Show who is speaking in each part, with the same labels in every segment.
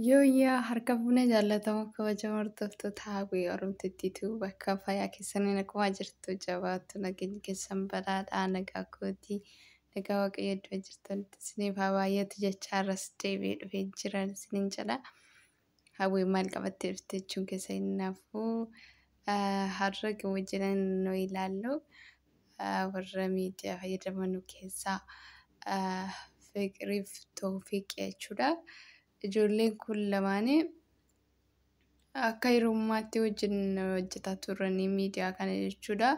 Speaker 1: Yooyyaa harka fuunee jaallatamoo kabajamoo hordoftoota hawwii Oromtiitu bakka fayyaa keessaniin akkuma jirtu jabaattu nageenya keessan badhaadhaa nagaa kootii nagaa waaqayyo iddoo jirtanitti isiniif haa baay'atu jecha irras deebi'ee dhufee jiran isiniin jedha. Hawwii maal qabattee dhufte jechuun keessa hinnaafuu har'a gama jiran nu ilaallu warra miidiyaa fayyadaman keessaa Fiqiriif Toofiq jechuudha. Ijoolleen kun lamaanii akka hirummaatti wajjin hojjetaa turanii miidiyaa kana jechuudha.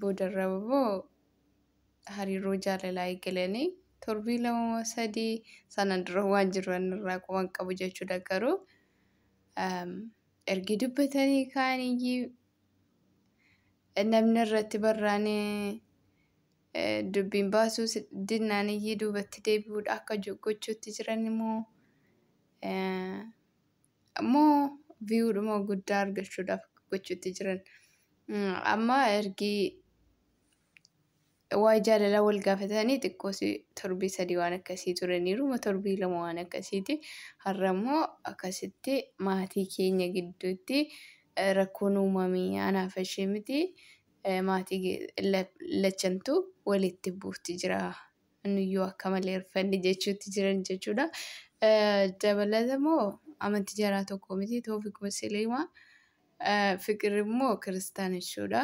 Speaker 1: Boodarra immoo hariiroo jaalalaa eegalanii torbii lama sadii sana dura waan jiran irraa quban qabu jechuudha. Garuu ergi dubbatanii kaaniyyuu namni irratti barraanee dubbiin baasuu dinnaaniyyuu duubatti deebi'uudha akka gochuutti jiran immoo viiwudhuma guddaa argachuudhaaf gochuutti jiran. Amma ergi waa'ee jaalalaa wal gaafatanii xiqqoos torbii sadii waan akkasii turaniiru torbii lama waan akkasiiti. Har'a immoo akkasitti maatii keenya gidduutti rakkoon uumamee anaaf ishee miti maatii lachantu walitti buufti jira. Nuyyuu akka malee hirfanni jechuutti jiran jechuudha. Dabalata immoo amantii jaraa tokko miti Toofiq Musliimaa Fiqir immoo kiristaana jechuudha.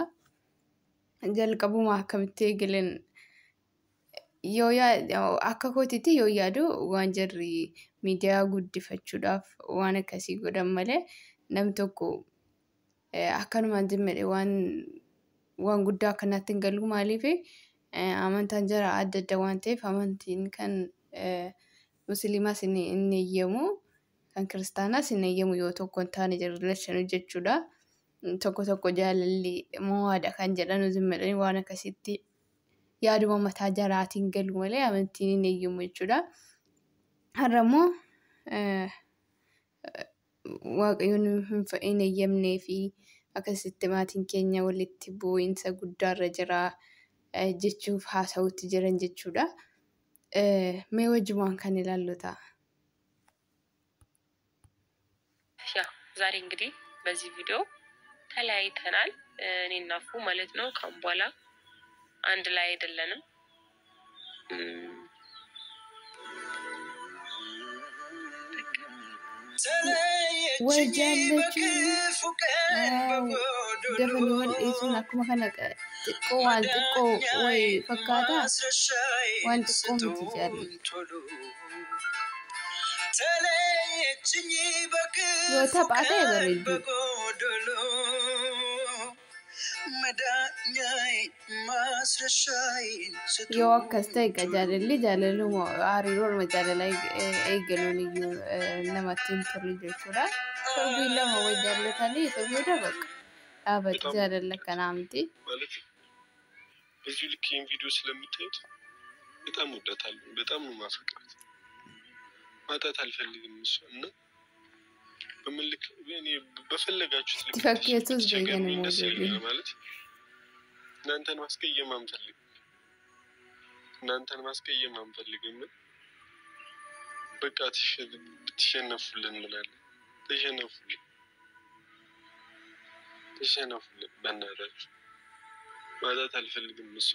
Speaker 1: Jalqabuma akkamitti eegalan akka kootiitti yoo yaadu waan jarri miidiyaa guddifachuudhaaf waan akkasii godhan malee nam tokko akkanumaan jimmedhe waan guddaa akkanaatti hin galu maaliif amantaan jaraa adda adda waan ta'eef amantiin kan Musliimaas hin eeyyamu kan kiristaanaas hin eeyyamu yoo tokko hin taane jarri lachanu jechuudha. Tokko jaalalli mo'aadha kan jedhanu zimmedhanii waan akkasitti yaaduma mataa jaraatiin galu malee amantiin hin eeyyamu jechuudha. Har'a immoo waaqayyoon hin eeyyamnee fi akkasitti maatiin keenya walitti bu'iinsa guddaarra jira jechuuf haasa'uutti jiran jechuudha. Mee wajjumaan kan ilaallu ta'a.
Speaker 2: ዛሬ እንግዲህ በዚህ ቪዲዮ ተለያይተናል እኔና ፉ ማለት ነው። ካሁን በኋላ አንድ ላይ አይደለንም።
Speaker 1: ወጃለች ደፈን ይሱን አኩማ ከነቀ ጥቆ ዋልጥቆ ወይ ፈካታ ዋንጥቆ ምትጃለ yoo taphaate bareedu yoo akkas ta'e jaalaluma hariiroodhuma jaalalaa eegaluun iyyuu namatti hin tolle jechuudha. Torbii lama wal jaallatanii booda bakka dhaabatu jaalala kanaa miti.
Speaker 3: በዚህ ልክ ይህን ቪዲዮ ስለምታዩት በጣም ወዳታለሁ። በጣም ነው ማፈቅራት። ማጣት አልፈልግም እሷ እና በመልክ እኔ በፈለጋችሁት ልክ
Speaker 1: ተፈክየቱስ በየነ ሞዴል
Speaker 3: ማለት እናንተን ማስቀየም አንፈልግም። እናንተን ማስቀየም አንፈልግም። በቃ ትሸነፉልን እንላለን። ተሸነፉልን በእናታችሁ ማጣት አልፈልግም እሷ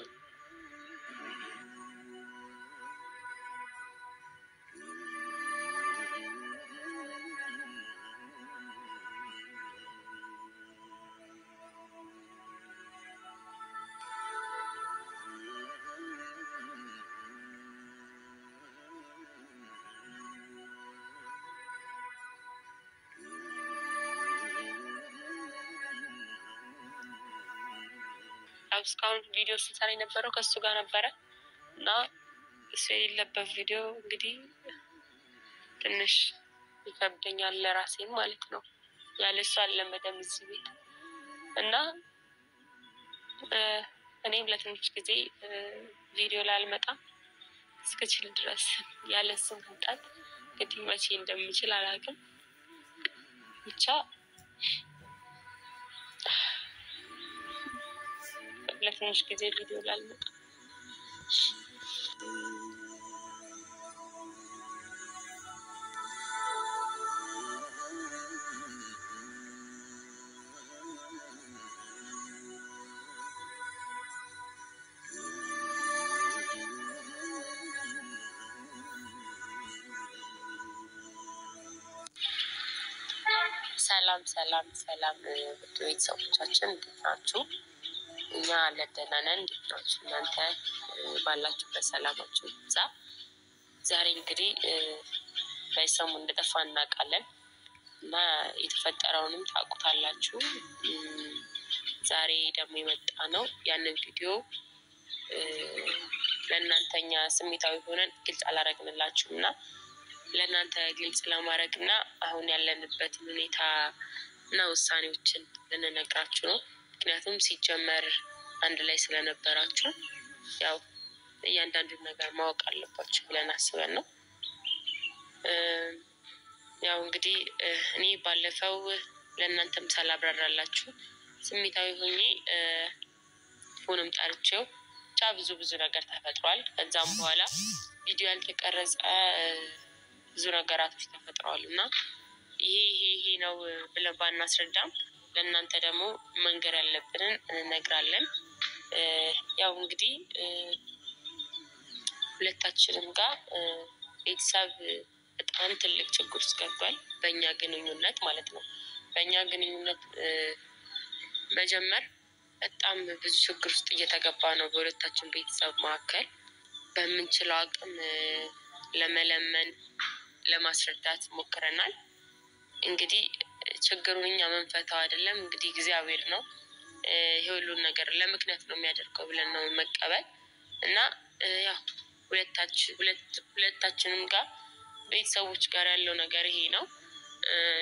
Speaker 2: እስካሁን ቪዲዮ ሲሰራ የነበረው ከሱ ጋር ነበረ እና እሱ የሌለበት ቪዲዮ እንግዲህ ትንሽ ይከብደኛል ለራሴ ማለት ነው። ያለሱ አልለመደም እዚህ ቤት እና እኔም ለትንሽ ጊዜ ቪዲዮ ላይ አልመጣም እስከችል ድረስ ያለሱ መምጣት እንግዲህ መቼ እንደምችል አላውቅም ብቻ ለትንሽ ጊዜ ቪዲዮ ላይ አልመጣም። ሰላም ሰላም ሰላም ቤተሰቦቻችን እንዴት ናችሁ? እኛ ደህና ነን። እንዴት ናችሁ እናንተ? ባላችሁበት ሰላማችሁ ይብዛ። ዛሬ እንግዲህ በሰሙ እንደጠፋ እናውቃለን እና የተፈጠረውንም ታውቁታላችሁ። ዛሬ ደግሞ የመጣ ነው ያንን ቪዲዮ ለእናንተኛ ስሜታዊ ሆነን ግልጽ አላረግንላችሁም እና ለእናንተ ግልጽ ለማድረግ እና አሁን ያለንበትን ሁኔታ እና ውሳኔዎችን ልንነግራችሁ ነው። ምክንያቱም ሲጀመር አንድ ላይ ስለነበራችሁ ያው እያንዳንዱን ነገር ማወቅ አለባችሁ ብለን አስበን ነው። ያው እንግዲህ እኔ ባለፈው ለእናንተም ሳላብራራላችሁ ስሜታዊ ሆኜ ፎንም ጠርቼው ብቻ ብዙ ነገር ተፈጥሯል። ከዛም በኋላ ቪዲዮ ያልተቀረጸ ብዙ ነገራቶች ተፈጥረዋል እና ይሄ ነው ብለን ባናስረዳም ለእናንተ ደግሞ መንገር ያለብንን እንነግራለን። ያው እንግዲህ ሁለታችንም ጋር ቤተሰብ በጣም ትልቅ ችግር ውስጥ ገብቷል። በእኛ ግንኙነት ማለት ነው። በእኛ ግንኙነት መጀመር በጣም ብዙ ችግር ውስጥ እየተገባ ነው። በሁለታችን ቤተሰብ መካከል በምንችለው አቅም ለመለመን ለማስረዳት ሞክረናል። እንግዲህ ችግሩን እኛ መንፈታው አይደለም፣ እንግዲህ እግዚአብሔር ነው ይሄ ሁሉን ነገር ለምክንያት ነው የሚያደርገው ብለን ነው መቀበል እና ያው ሁለታችንም ጋር ቤተሰቦች ጋር ያለው ነገር ይሄ ነው።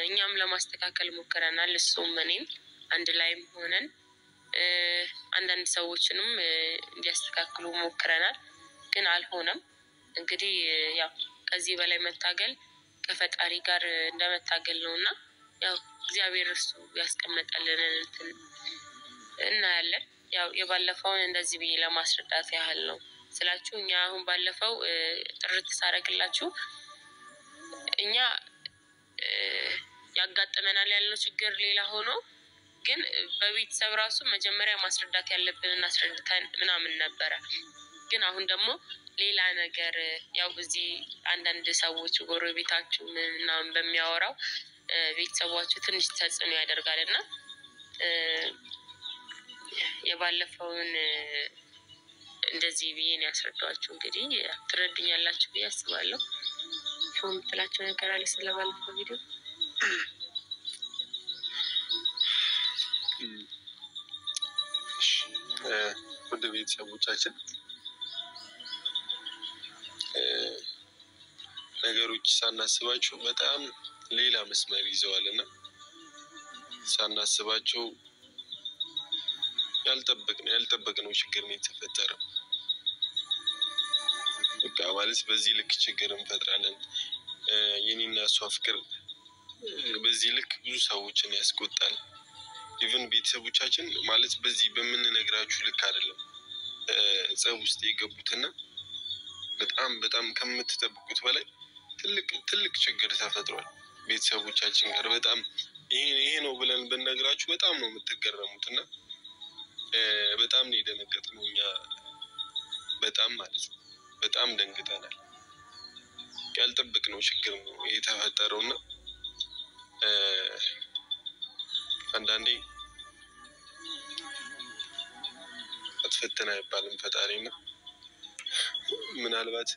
Speaker 2: እኛም ለማስተካከል ሞክረናል። እሱም እኔም አንድ ላይም ሆነን አንዳንድ ሰዎችንም እንዲያስተካክሉ ሞክረናል፣ ግን አልሆነም። እንግዲህ ያው ከዚህ በላይ መታገል ከፈጣሪ ጋር እንደመታገል ነውና ያው እግዚአብሔር እሱ ያስቀመጠልንን እናያለን። ያው የባለፈውን እንደዚህ ብዬ ለማስረዳት ያህል ነው ስላችሁ። እኛ አሁን ባለፈው ጥርት ሳረግላችሁ እኛ ያጋጠመናል ያልነው ችግር ሌላ ሆኖ ግን በቤተሰብ ራሱ መጀመሪያ ማስረዳት ያለብንን አስረድተን ምናምን ነበረ። ግን አሁን ደግሞ ሌላ ነገር ያው በዚህ አንዳንድ ሰዎች ጎረቤታችሁ ምናምን በሚያወራው ቤተሰባችሁ ትንሽ ተጽዕኖ ያደርጋልና የባለፈውን እንደዚህ ብዬ ነው ያስረዳኋችሁ። እንግዲህ ትረዱኛላችሁ ብዬ አስባለሁ። ፎም ትላችሁ ነገር አለ ስለባለፈው ቪዲዮ?
Speaker 3: ወደ ቤተሰቦቻችን ነገሮች ሳናስባቸው በጣም ሌላ መስመር ይዘዋልና ሳናስባቸው ያልጠበቅነው ችግር ነው የተፈጠረው። በቃ ማለት በዚህ ልክ ችግር እንፈጥራለን። የኔና እሷ ፍቅር በዚህ ልክ ብዙ ሰዎችን ያስቆጣል። ኢቭን ቤተሰቦቻችን ማለት በዚህ በምንነግራችሁ ልክ አይደለም ጸብ ውስጥ የገቡትና በጣም ከምትጠብቁት በላይ ትልቅ ችግር ተፈጥሯል ቤተሰቦቻችን ጋር። በጣም ይሄ ነው ብለን ብንነግራችሁ በጣም ነው የምትገረሙትና በጣም ነው የደነገጥነው እኛ። በጣም ማለት ነው በጣም ደንግጠናል። ያልጠበቅነው ችግር ነው የተፈጠረውና አንዳንዴ አትፈተና አይባልም ፈጣሪና ምናልባት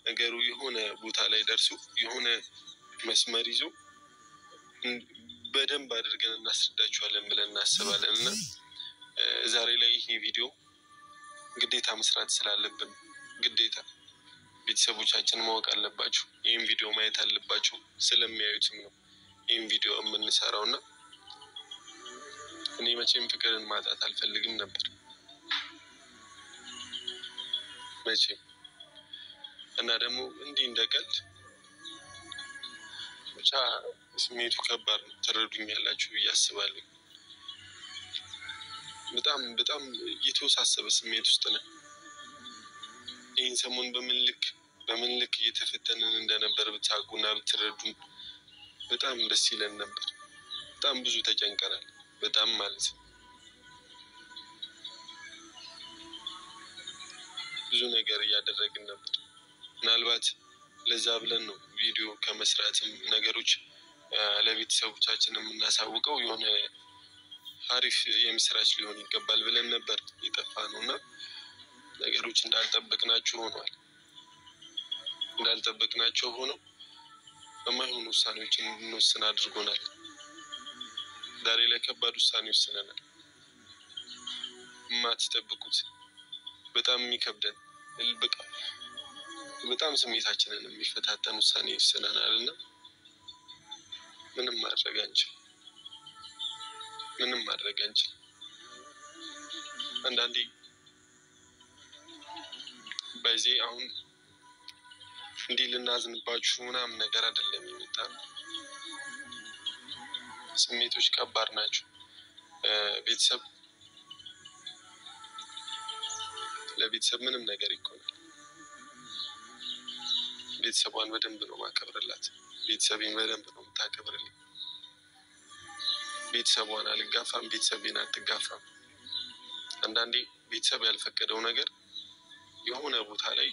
Speaker 3: ነገሩ የሆነ ቦታ ላይ ደርሶ የሆነ መስመር ይዞ በደንብ አድርገን እናስረዳችኋለን ብለን እናስባለን እና ዛሬ ላይ ይሄ ቪዲዮ ግዴታ መስራት ስላለብን ግዴታ ቤተሰቦቻችን ማወቅ አለባቸው። ይሄን ቪዲዮ ማየት አለባቸው ስለሚያዩትም ነው ይሄን ቪዲዮ የምንሰራውና እኔ መቼም ፍቅርን ማጣት አልፈልግም ነበር መቼም። እና ደግሞ እንዲህ እንደቀልድ ብቻ ስሜቱ ከባድ ነው፣ ትረዱኛላችሁ ብዬ አስባለሁ። በጣም የተወሳሰበ ስሜት ውስጥ ነን። ይህን ሰሞን በምን ልክ እየተፈተንን እንደነበር ብታውቁና ብትረዱን በጣም ደስ ይለን ነበር። በጣም ብዙ ተጨንቀናል። በጣም ማለት ብዙ ነገር እያደረግን ነበር። ምናልባት ለዛ ብለን ነው ቪዲዮ ከመስራትም ነገሮች ለቤተሰቦቻችን የምናሳውቀው የሆነ አሪፍ የምስራች ሊሆን ይገባል ብለን ነበር የጠፋነውና ነገሮች እንዳልጠበቅናቸው ሆኗል። እንዳልጠበቅናቸው ሆነው በማይሆኑ ውሳኔዎችን እንድንወስን አድርጎናል። ዛሬ ላይ ከባድ ውሳኔ ወስነናል። የማትጠብቁት በጣም የሚከብደን በጣም ስሜታችንን የሚፈታተን ውሳኔ ወስነናል እና ምንም ማድረግ አንችልም። አንዳንዴ በዚህ አሁን እንዲህ ልናዝንባችሁ ምናምን ነገር አይደለም የመጣው። ስሜቶች ከባድ ናቸው። ቤተሰብ ለቤተሰብ ምንም ነገር ይቆማል። ቤተሰቧን በደንብ ነው ማከብርላት። ቤተሰቤን በደንብ ነው የምታከብርልኝ። ቤተሰቧን አልጋፋም፣ ቤተሰቤን አትጋፋም። አንዳንዴ ቤተሰብ ያልፈቀደው ነገር የሆነ ቦታ ላይ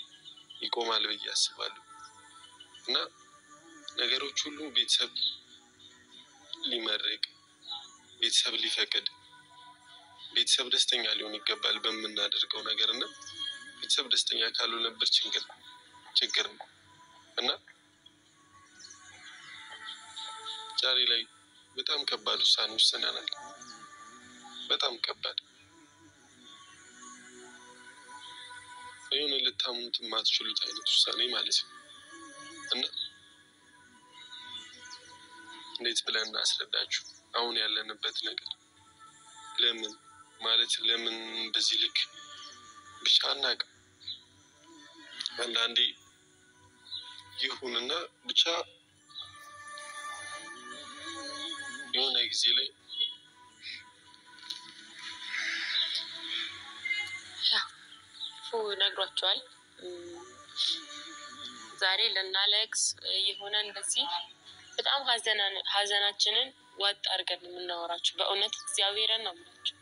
Speaker 3: ይቆማል ብዬ አስባለሁ እና ነገሮች ሁሉ ቤተሰብ ሊመርቅ፣ ቤተሰብ ሊፈቅድ፣ ቤተሰብ ደስተኛ ሊሆን ይገባል በምናደርገው ነገር እና ቤተሰብ ደስተኛ ካልሆነበት ችግር ነው እና ዛሬ ላይ በጣም ከባድ ውሳኔ ወስነናል። በጣም ከባድ የሆነ ልታምኑት የማትችሉት አይነት ውሳኔ ማለት ነው እና እንዴት ብለን እናስረዳችሁ? አሁን ያለንበት ነገር ለምን በዚህ ልክ ብቻ አናውቅም። አንዳንዴ ይሁንና ብቻ የሆነ ጊዜ ላይ
Speaker 2: ነግሯቸዋል። ዛሬ ልናለቅስ የሆነ እንደዚህ በጣም ሀዘናችንን ዋጥ አድርገን የምናወራችሁ በእውነት እግዚአብሔርን ነው የምላችሁ።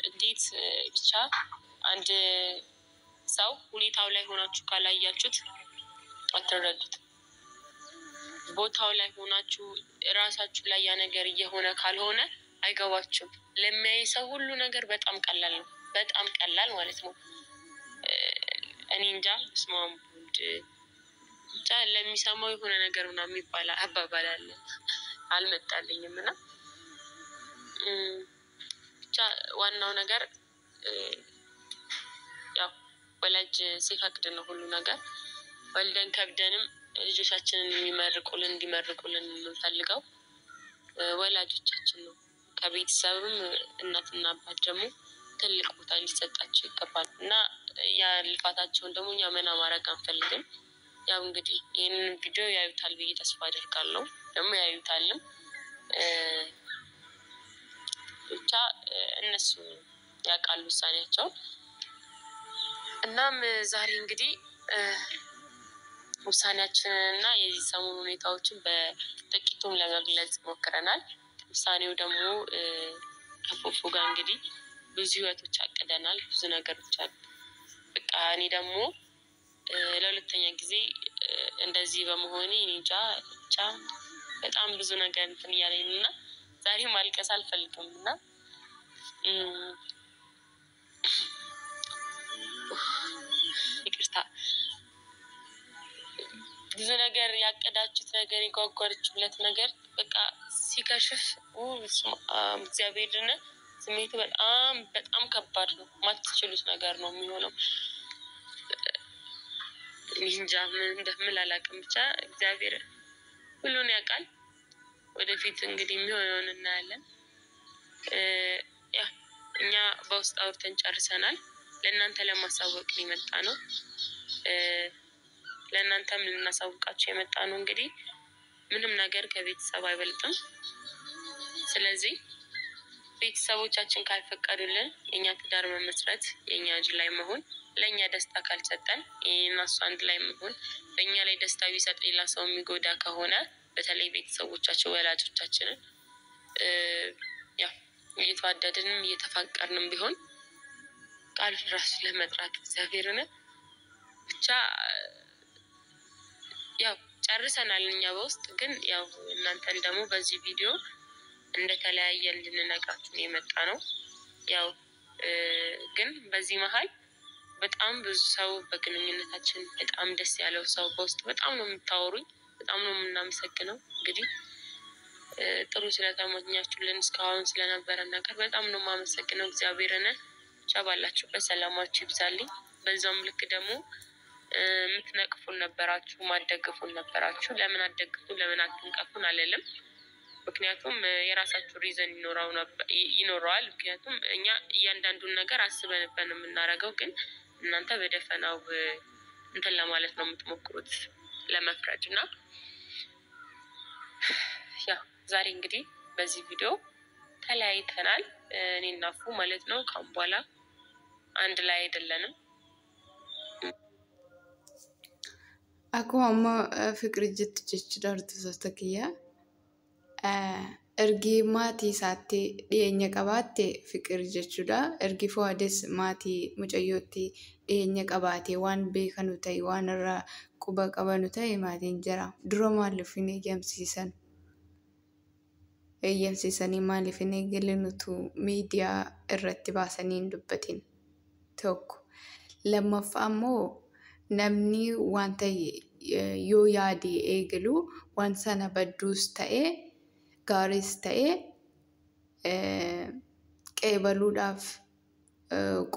Speaker 2: እንዴት ብቻ አንድ ሰው ሁኔታው ላይ ሆናችሁ ካላያችሁት አትረዱት። ቦታው ላይ ሆናችሁ ራሳችሁ ላይ ያ ነገር እየሆነ ካልሆነ አይገባችሁም። ለሚያይ ሰው ሁሉ ነገር በጣም ቀላል ነው፣ በጣም ቀላል ማለት ነው። እኔ እንጃ ስማም ብቻ ለሚሰማው የሆነ ነገር ምናምን የሚባል አባባል አለ፣ አልመጣልኝም እና ብቻ ዋናው ነገር ያው ወላጅ ሲፈቅድ ነው ሁሉ ነገር። ወልደን ከብደንም ልጆቻችንን እንዲመርቁልን የምንፈልገው ወላጆቻችን ነው። ከቤተሰብም እናትና አባት ደግሞ ትልቅ ቦታ እንዲሰጣቸው ይገባል እና ያ ልፋታቸውን ደግሞ እኛ መና ማድረግ አንፈልግም። ያው እንግዲህ ይህንን ቪዲዮ ያዩታል ብዬ ተስፋ አደርጋለሁ። ደግሞ ያዩታልም። ብቻ እነሱ ያውቃሉ ውሳኔያቸውን። እናም ዛሬ እንግዲህ ውሳኔያችንንና የዚህ ሰሞኑን ሁኔታዎችን በጥቂቱም ለመግለጽ ሞክረናል። ውሳኔው ደግሞ ከፉፉ ጋር እንግዲህ ብዙ ህይወቶች አቅደናል፣ ብዙ ነገሮች አሉ። በቃ እኔ ደግሞ ለሁለተኛ ጊዜ እንደዚህ በመሆኔ እንጃ ብቻ በጣም ብዙ ነገር እንትን እያለኝ እና ዛሬ ማልቀስ አልፈልግም እና ይቅርታ። ብዙ ነገር ያቀዳችሁት ነገር የጓጓችሁለት ነገር በቃ ሲከሽፍ እግዚአብሔርን ስሜቱ በጣም ከባድ ነው። ማትችሉት ነገር ነው የሚሆነው። እንጃ ምን እንደምል አላውቅም። ብቻ እግዚአብሔር ሁሉን ያውቃል። ወደፊት እንግዲህ የሚሆነውን እናያለን። ያ እኛ በውስጥ አውርተን ጨርሰናል። ለእናንተ ለማሳወቅ የመጣ ነው። ለእናንተም ልናሳውቃችሁ የመጣ ነው። እንግዲህ ምንም ነገር ከቤተሰብ አይበልጥም። ስለዚህ ቤተሰቦቻችን ካልፈቀዱልን የኛ ትዳር መመስረት፣ የኛ እጅ ላይ መሆን፣ ለኛ ደስታ ካልሰጠን እና እሱ አንድ ላይ መሆን በእኛ ላይ ደስታ ቢሰጥ ሌላ ሰው የሚጎዳ ከሆነ በተለይ ቤተሰቦቻችን ወላጆቻችንን ያው እየተዋደድንም እየተፋቀርንም ቢሆን ቃል ራሱ ለመጥራት እግዚአብሔርን ብቻ ያው ጨርሰናል እኛ በውስጥ ግን ያው እናንተን ደግሞ በዚህ ቪዲዮ እንደተለያየ ልንነግራችሁ የመጣ ነው። ያው ግን በዚህ መሃል በጣም ብዙ ሰው በግንኙነታችን በጣም ደስ ያለው ሰው በውስጥ በጣም ነው የምታወሩኝ፣ በጣም ነው የምናመሰግነው። እንግዲህ ጥሩ ስለተመኛችሁልን እስካሁን ስለነበረ ነገር በጣም ነው የማመሰግነው። እግዚአብሔርን ቻባላችሁበት ሰላማችሁ ይብዛልኝ። በዛውም ልክ ደግሞ የምትነቅፉን ነበራችሁ፣ ማደግፉን ነበራችሁ። ለምን አደግፉን ለምን አትንቀፉን አለለም። ምክንያቱም የራሳችሁ ሪዘን ይኖረዋል። ምክንያቱም እኛ እያንዳንዱን ነገር አስበንበት ነው የምናደርገው፣ ግን እናንተ በደፈናው እንትን ለማለት ነው የምትሞክሩት ለመፍረድ እና ያ ዛሬ እንግዲህ በዚህ ቪዲዮ ተለያይተናል እኔና ፉ ማለት ነው። ካሁን በኋላ አንድ ላይ አይደለንም።
Speaker 1: akkuma fikri jettu jechuudha tustokiyya ergi maatii isaatti dhiyeenya qabaatte fikri jechuudha. Ergi Fuwaades maatii mucayyootti dhiyeenya qabaate waan beekanu ta'e waan irraa quba qabanu ta'e maatiin jira. Dura maaliif hin eeyyamsiisanii maaliif hin eegalinitu miidiyaa irratti baasanii hin dubbatin tokko. Lammaffaa immoo namni wanta yoo yaade eegalu waan sana badduus ta'e gaariis ta'e qeebaluudhaaf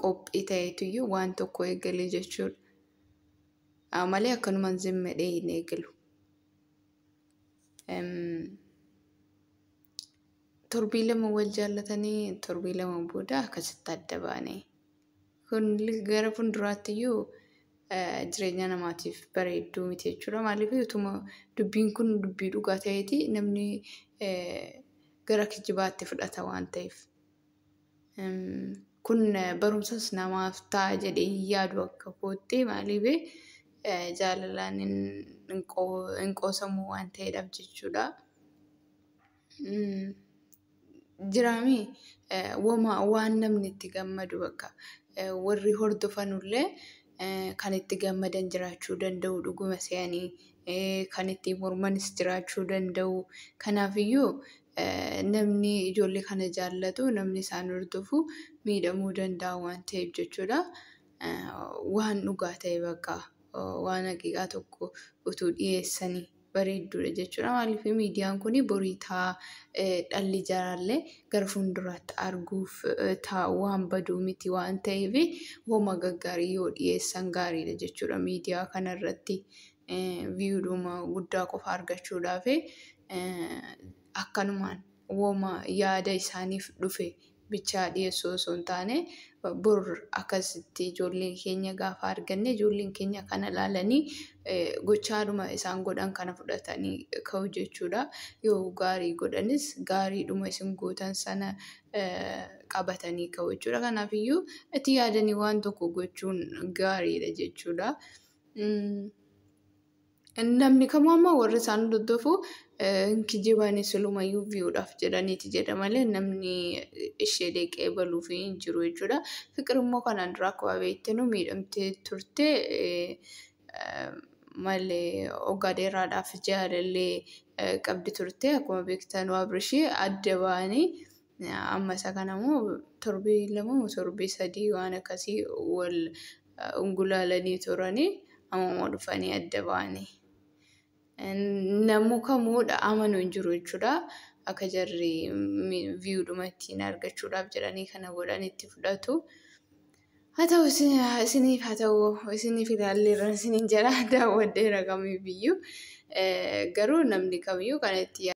Speaker 1: qophii ta'etuyyuu waan tokko eegalee jechuudha. Malee akkanumaan zimmedhee hin eegalu. Torbii lama wal jaallatanii torbii lama booda akkasitti adda baane. Kun gara fuulduraattiyyuu jireenya namaatiif bareedduu miti jechuudha. Maaliif utuma dubbiin kun dubbii dhugaa ta'eeti namni gara kijibaatti fudhata waan ta'eef. Kun barumsas namaaf ta'a jedhee yaadu akka kootti maaliif jaalalaan hin qoosamu waan ta'eedhaaf jechuudha. Jiraami waan namni itti gammadu bakka warri hordofanullee kan itti gammadan jiraachuu danda'u dhuguma se'anii kan itti mormanis jiraachuu danda'u. Kanaafiyyuu namni ijoollee kana jaallatu namni isaan hordofu miidhamuu danda'a waan ta'eef jechuudha. Waan dhugaa ta'e bakka waan haqiiqaa tokko utuu dhiyeessanii bareedduudha jechuudha. Maaliif miidiyaan kun boriitaa dhalli jaraallee gara fuulduraatti arguuf waan baduu miti waan ta'eef wama gaggaarii yoo dhiyeessan gaariidha jechuudha. Miidiyaa kanarratti viiyuudhuma guddaa qofa argachuudhaaf akkanumaan wama yaada isaaniif dhufe bichaa dhiyeessuu osoo hin taane bor akkasitti ijoolleen keenya gaafa arganne ijoolleen keenya kana laalanii gochaadhuma isaan godhan kana fudhatanii ka'u jechuudha. Yoo gaarii godhanis gaariidhuma isin gootan sana qabatanii ka'u jechuudha. Kanaafiyyuu itti yaadanii waan tokko gochuun gaariidha jechuudha. Namni kamuu amma warri isaan hordofu kijibanii silumayyuu viiyuudhaaf jedhaniiti jedha malee namni ishee deeqee baluuf hin jiru jechuudha. Fiqir immoo kanaan dura akkuma beektanu miidhamtee turte malee waggaa dheeraadhaaf jaalallee qabdi turte. Akkuma beektanu Abrishii adda ba'anii amma isa kanammoo torbii lama torbii sadii waan akkasii wal ungulaalanii turanii amma dhufanii adda ba'anii. Namni kamuudha amanuu hin jiru jechuudha. Akka jarri viiyuudhuma ittiin argachuudhaaf jedhanii kana godhan itti fudhatu. Haa ta'u isiniif ilaalleerra isiniin jala daawwadheera kamiifiyyuu garuu namni kamiyyuu kan itti